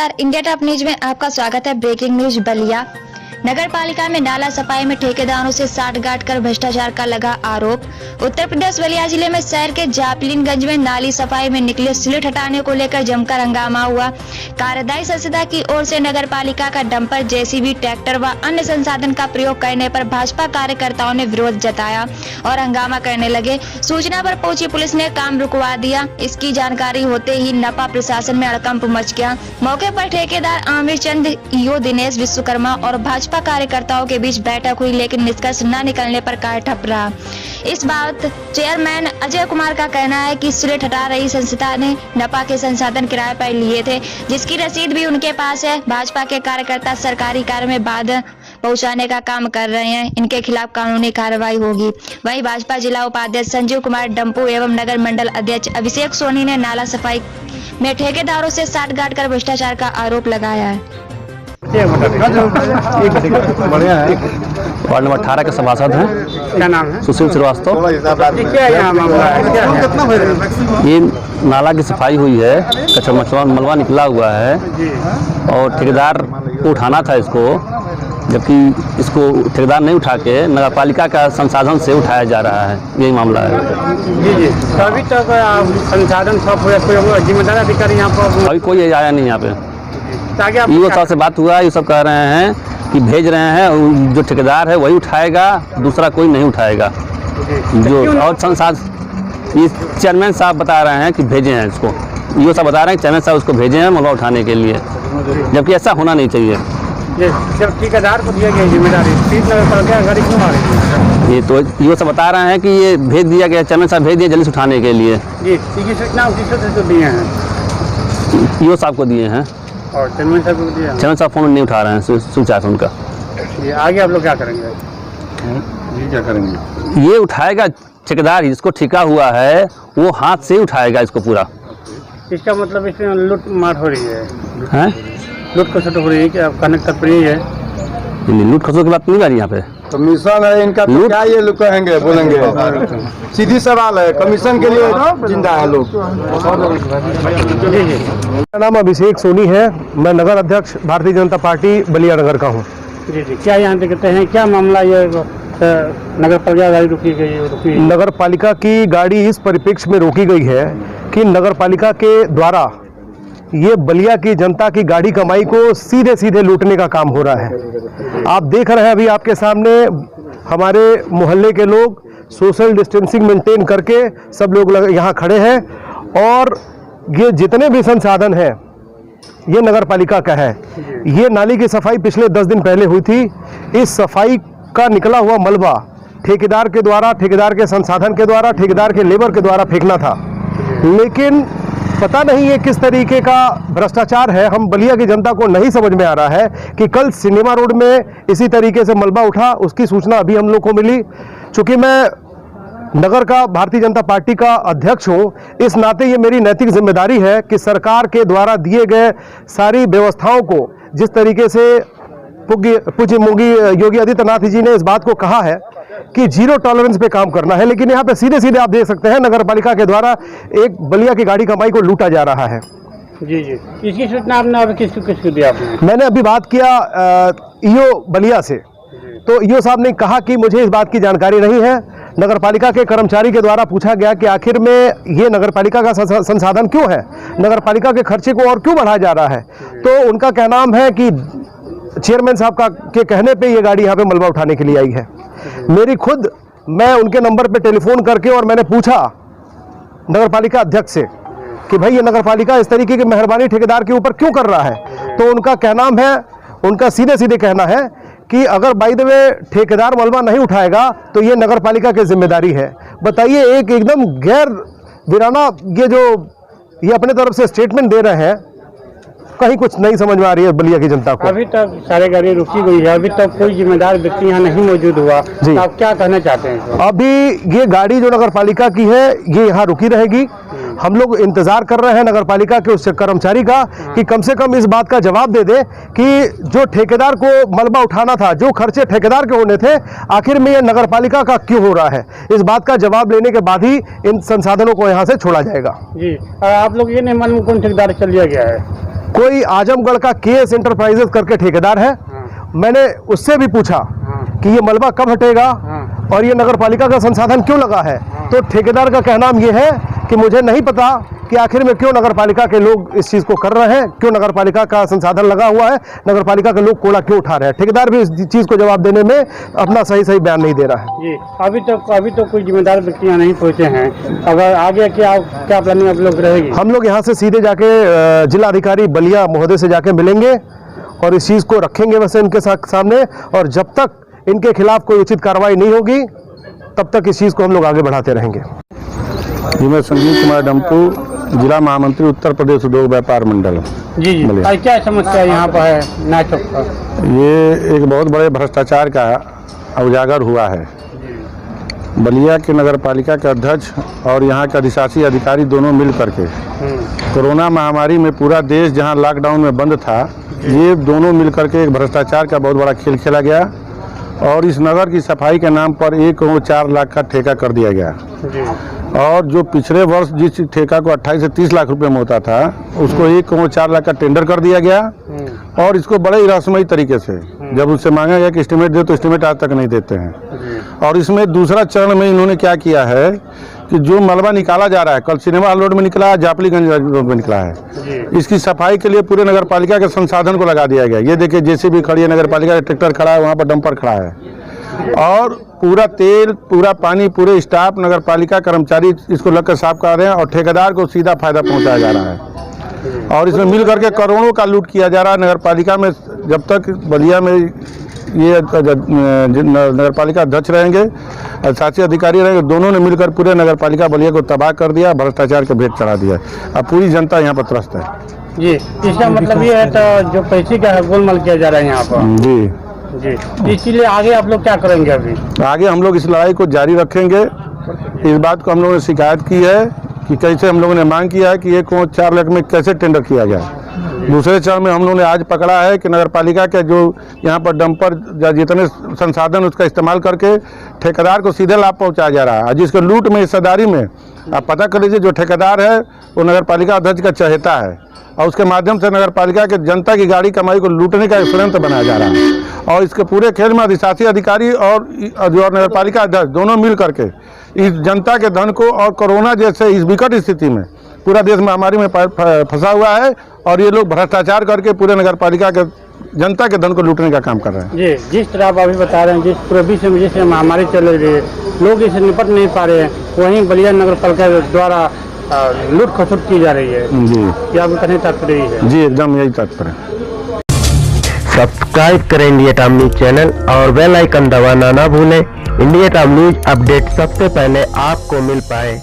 नमस्कार, India top news में आपका स्वागत है। Breaking news. बलिया नगर पालिका में नाला सफाई में ठेकेदारों से साठगांठ कर भ्रष्टाचार का लगा आरोप। उत्तर प्रदेश बलिया जिले में शहर के जापलिनगंज में नाली सफाई में निकले स्लेट हटाने को लेकर जमकर हंगामा हुआ। कार्यदायी संस्था की ओर से नगर पालिका का डंपर, जेसीबी, ट्रैक्टर व अन्य संसाधन का प्रयोग करने पर भाजपा कार्यकर्ताओं ने विरोध जताया और हंगामा करने लगे। सूचना पर पहुंची पुलिस ने काम रुकवा दिया। इसकी जानकारी होते ही नपा प्रशासन में हड़कंप मच गया। मौके पर ठेकेदार आमिर चंद, ईओ दिनेश विश्वकर्मा और भाजपा कार्यकर्ताओं के बीच बैठक हुई, लेकिन निष्कर्ष न निकलने पर कार्य ठप रहा। इस बात चेयरमैन अजय कुमार का कहना है कि स्लेट हटा रही संस्था ने नपा के संसाधन किराए पर लिए थे, जिसकी रसीद भी उनके पास है। भाजपा के कार्यकर्ता सरकारी कार्य में बाधा पहुंचाने का काम कर रहे हैं, इनके खिलाफ कानूनी कार्रवाई होगी। वहीं भाजपा जिला उपाध्यक्ष संजीव कुमार डंपू एवं नगर मंडल अध्यक्ष अभिषेक सोनी ने नाला सफाई में ठेकेदारों से साठगांठ कर भ्रष्टाचार का आरोप लगाया है। बढ़िया है। वार्ड नंबर 18 के सभासद हैं। क्या नाम है? सुशील श्रीवास्तव। क्या यहाँ मामला है? ये नाला की सफाई हुई है, कचरा मलबा निकला हुआ है और ठेकेदार को उठाना था इसको, जबकि इसको ठेकेदार नहीं उठा के नगर पालिका का संसाधन से उठाया जा रहा है। यही मामला है। जी जी। तो अभी तक संसाधन सब जिम्मेदार अधिकारी यहाँ पर अभी कोई आया नहीं यहाँ पे। ईओ साहब से बात हुआ है, ये सब कह रहे हैं कि भेज रहे हैं, जो ठेकेदार है वही उठाएगा, दूसरा कोई नहीं उठाएगा। जो और संसाधन ये चेयरमैन साहब बता रहे हैं कि भेजे हैं इसको। ईओ साहब बता रहे हैं कि चेयरमैन साहब उसको भेजे हैं मलबा उठाने के लिए, जबकि ऐसा होना नहीं चाहिए। जब ठेकेदार को दिया गया जिम्मेदारी क्यों आ रही? ये तो ईओ साहब बता रहे हैं कि ये भेज दिया गया, चेयरमैन साहब भेज दिए जल्दी से उठाने के लिए। जी, सूचना तो दिए हैं, ईओ साहब को दिए हैं और चेयरमैन साहब को दिया। चेयरमैन साहब फोन नहीं उठा रहे हैं, स्विच ऑफ उनका। आगे आप लोग क्या करेंगे? ये क्या करेंगे? ये उठाएगा ठेकेदार, जिसको ठेका हुआ है वो हाथ से उठाएगा इसको पूरा। इसका मतलब इसमें लूट मार हो रही है, लूट खसोट हो रही है। क्या कनेक्ट कर रही है? लूट खसोट की बात नहीं आ रही यहाँ पे। कमीशन है इनका, तो क्या ये लोग कहेंगे बोलेंगे? सीधी सवाल है, कमीशन के लिए जिंदा है लोग। मेरा नाम अभिषेक सोनी है, मैं नगर अध्यक्ष भारतीय जनता पार्टी बलिया नगर का हूँ। जी जी। क्या यहाँ देखते हैं, क्या मामला ये नगर पालिका गाड़ी रुकी गई? नगर पालिका की गाड़ी इस परिप्रेक्ष्य में रोकी गई है कि नगर पालिका के द्वारा ये बलिया की जनता की गाड़ी कमाई को सीधे सीधे लूटने का काम हो रहा है। आप देख रहे हैं अभी आपके सामने हमारे मोहल्ले के लोग सोशल डिस्टेंसिंग मेंटेन करके सब लोग यहाँ खड़े हैं और ये जितने भी संसाधन हैं ये नगर पालिका का है। ये नाली की सफाई पिछले 10 दिन पहले हुई थी। इस सफाई का निकला हुआ मलबा ठेकेदार के द्वारा, ठेकेदार के संसाधन के द्वारा, ठेकेदार के लेबर के द्वारा फेंकना था, लेकिन पता नहीं ये किस तरीके का भ्रष्टाचार है। हम बलिया की जनता को नहीं समझ में आ रहा है कि कल सिनेमा रोड में इसी तरीके से मलबा उठा, उसकी सूचना अभी हम लोग को मिली। चूंकि मैं नगर का भारतीय जनता पार्टी का अध्यक्ष हूं, इस नाते ये मेरी नैतिक जिम्मेदारी है कि सरकार के द्वारा दिए गए सारी व्यवस्थाओं को, जिस तरीके से पूज्य योगी आदित्यनाथ जी ने इस बात को कहा है कि जीरो टॉलरेंस पे काम करना है, लेकिन यहाँ पे सीधे सीधे आप देख सकते हैं नगर पालिका के द्वारा एक बलिया की गाड़ी कमाई को लूटा जा रहा है। जी जी। इसकी सूचना आपने अभी किसको दी आपने? मैंने अभी बात किया ईओ बलिया से, तो ईओ साहब ने कहा कि मुझे इस बात की जानकारी नहीं है। नगर पालिका के कर्मचारी के द्वारा पूछा गया कि आखिर में ये नगर पालिका का संसाधन क्यों है, नगर पालिका के खर्चे को और क्यों बढ़ाया जा रहा है, तो उनका कहना है कि चेयरमैन साहब के कहने पे ये गाड़ी यहाँ पे मलबा उठाने के लिए आई है। मैं उनके नंबर पे टेलीफोन करके और मैंने पूछा नगर पालिका अध्यक्ष से कि भाई ये नगर पालिका इस तरीके की मेहरबानी ठेकेदार के ऊपर क्यों कर रहा है, तो उनका सीधे सीधे कहना है कि अगर बाय द वे ठेकेदार मलबा नहीं उठाएगा तो ये नगर पालिका की जिम्मेदारी है। बताइए, एक एकदम गैर विराना ये अपने तरफ से स्टेटमेंट दे रहे हैं, कहीं कुछ नहीं समझ में आ रही है बलिया की जनता को। अभी तक सारे गाड़ी रुकी गई है, अभी तक कोई जिम्मेदार व्यक्ति यहाँ नहीं मौजूद हुआ, तो आप क्या कहना चाहते हैं? अभी ये गाड़ी जो नगर पालिका की है ये यहाँ रुकी रहेगी। हम लोग इंतजार कर रहे हैं नगर पालिका के उस कर्मचारी का कि कम से कम इस बात का जवाब दे दे कि जो ठेकेदार को मलबा उठाना था, जो खर्चे ठेकेदार के होने थे, आखिर में ये नगर पालिका का क्यों हो रहा है। इस बात का जवाब लेने के बाद ही इन संसाधनों को यहाँ से छोड़ा जाएगा। जी, आप लोग ये नहीं मालूम कौन ठेकेदार चल दिया गया है? कोई आजमगढ़ का केएस एंटरप्राइजेस करके ठेकेदार है, मैंने उससे भी पूछा कि ये मलबा कब हटेगा और ये नगर पालिका का संसाधन क्यों लगा है, तो ठेकेदार का कहना ये है कि मुझे नहीं पता कि आखिर में क्यों नगर पालिका के लोग इस चीज़ को कर रहे हैं, क्यों नगर पालिका का संसाधन लगा हुआ है, नगर पालिका के लोग कूड़ा क्यों उठा रहे हैं। ठेकेदार भी इस चीज़ को जवाब देने में अपना सही बयान नहीं दे रहा है। जी, अभी तो कोई जिम्मेदार व्यक्ति नहीं पहुंचे हैं। अगर आगे क्या प्लानिंग आप लोग रहेगी? हम लोग यहाँ से सीधे जाके जिला अधिकारी बलिया महोदय से जाके मिलेंगे और इस चीज़ को रखेंगे वैसे इनके सामने, और जब तक इनके खिलाफ कोई उचित कार्रवाई नहीं होगी तब तक इस चीज़ को हम लोग आगे बढ़ाते रहेंगे। जी, मैं संजीव कुमार डम्पू, जिला महामंत्री उत्तर प्रदेश उद्योग व्यापार मंडल। जी, और क्या समस्या यहाँ पर है नाच चौक पर? ये एक बहुत बड़े भ्रष्टाचार का उजागर हुआ है। बलिया के नगर पालिका के अध्यक्ष और यहाँ के अधिशासी अधिकारी दोनों मिल करके कोरोना महामारी में पूरा देश जहाँ लॉकडाउन में बंद था, ये दोनों मिल करके एक भ्रष्टाचार का बहुत बड़ा खेल खेला गया और इस नगर की सफाई के नाम पर 1 करोड़ 4 लाख का ठेका कर दिया गया। और जो पिछले वर्ष जिस ठेका को 28 से 30 लाख रुपए में होता था, उसको 1 करोड़ 4 लाख का टेंडर कर दिया गया और इसको बड़े ही रहस्यमयी तरीके से जब उससे मांगा गया कि एस्टिमेट दे, तो एस्टिमेट आज तक नहीं देते हैं। और इसमें दूसरा चरण में इन्होंने क्या किया है कि जो मलबा निकाला जा रहा है, कल सिनेमा हॉल रोड में निकला है, जापलीगंज रोड में निकला है, इसकी सफाई के लिए पूरे नगर पालिका के संसाधन को लगा दिया गया। ये देखिए जेसीबी खड़ी है, नगर पालिका का ट्रैक्टर खड़ा है, वहाँ पर डंपर खड़ा है और पूरा तेल, पूरा पानी, पूरे स्टाफ, नगर पालिका कर्मचारी इसको लगकर साफ कर रहे हैं और ठेकेदार को सीधा फायदा पहुंचाया जा रहा है। और इसमें मिल करके करोड़ों का लूट किया जा रहा है। नगर पालिका में जब तक बलिया में ये नगर पालिका अध्यक्ष रहेंगे, शासी अधिकारी रहेंगे, दोनों ने मिलकर पूरे नगर पालिका बलिया को तबाह कर दिया, भ्रष्टाचार के भेंट चढ़ा दिया। अब पूरी जनता यहाँ पर त्रस्त है। जी, इसका मतलब ये है तो जो पैसे का है गोलमाल किया जा रहा है यहाँ पर। जी जी, इसीलिए आगे आप लोग क्या करेंगे? अभी आगे हम लोग इस लड़ाई को जारी रखेंगे। इस बात को हम लोगों ने शिकायत की है कि कैसे हम लोगों ने मांग किया है कि 1 करोड़ 4 लाख में कैसे टेंडर किया गया। दूसरे चरण में हम लोगों ने आज पकड़ा है कि नगर पालिका के जो यहाँ पर डंपर जितने संसाधन उसका इस्तेमाल करके ठेकेदार को सीधे लाभ पहुँचाया जा रहा है, जिसके लूट में हिस्सेदारी में आप पता कर लीजिए। जो ठेकेदार है वो नगर पालिका अध्यक्ष का चहेता है और उसके माध्यम से नगर पालिका के जनता की गाड़ी कमाई को लूटने का एक षड्यंत्र बनाया जा रहा है। और इसके पूरे खेल में अधिशासी अधिकारी और नगर पालिका अध्यक्ष दोनों मिल करके इस जनता के धन को और कोरोना जैसे इस विकट स्थिति में पूरा देश महामारी में फंसा हुआ है और ये लोग भ्रष्टाचार करके पूरे नगर पालिका के जनता के धन को लूटने का काम कर रहे हैं। जी, जिस तरह आप अभी बता रहे हैं, जिस पूरे विश्व में जिस महामारी चल रही है, लोग इससे निपट नहीं पा रहे हैं, वहीं बलिया नगर पालिका द्वारा लूट खसुट की जा रही है। जी, क्या आपको कहने तात्पर्य है? जी, एकदम यही तात्पर्य। सब्सक्राइब करें इंडिया टाइम न्यूज चैनल और बेल आइकन दबाना ना भूलें। इंडिया टाइम न्यूज अपडेट सबसे पहले आपको मिल पाए।